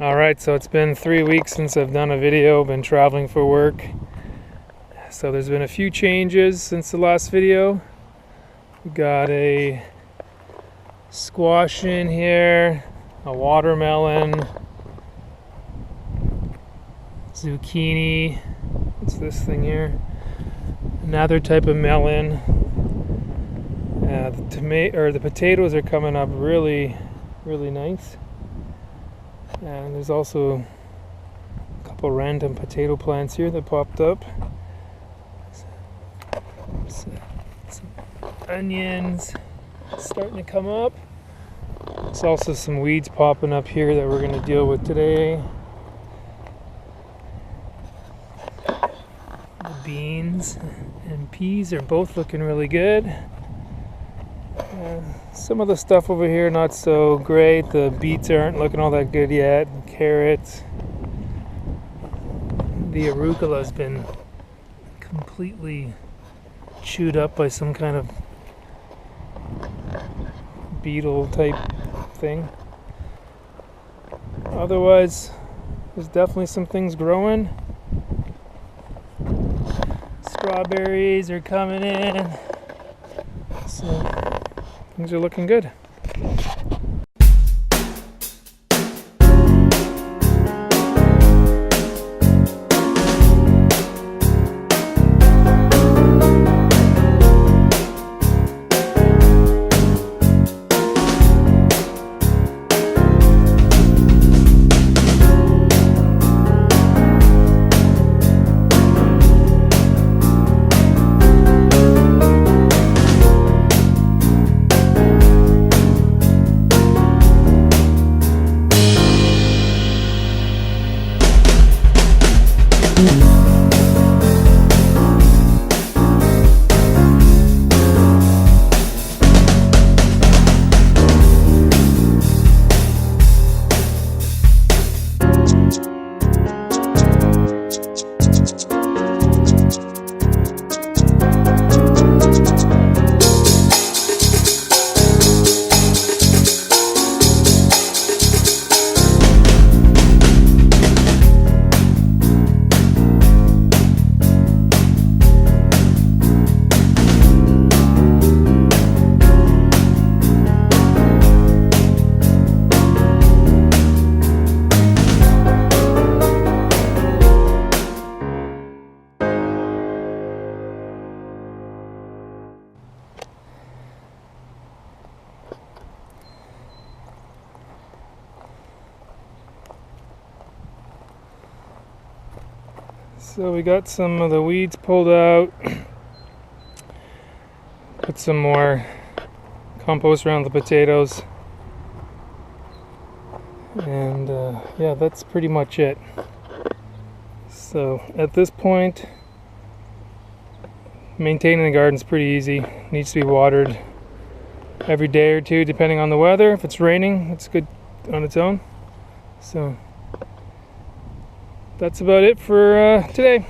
Alright, so it's been 3 weeks since I've done a video. Been traveling for work. So there's been a few changes since the last video. We got a squash in here, a watermelon, zucchini, what's this thing here? Another type of melon. The potatoes are coming up really nice. And there's also a couple random potato plants here that popped up. Some onions starting to come up. There's also some weeds popping up here that we're going to deal with today. The beans and peas are both looking really good. Some of the stuff over here not so great. The beets aren't looking all that good yet. Carrots. The arugula's been completely chewed up by some kind of beetle type thing. Otherwise, there's definitely some things growing. Strawberries are coming in. So things are looking good. So we got some of the weeds pulled out. Put some more compost around the potatoes. And yeah, that's pretty much it. So at this point, maintaining the garden's pretty easy. Needs to be watered every day or two depending on the weather. If it's raining, it's good on its own. So that's about it for today.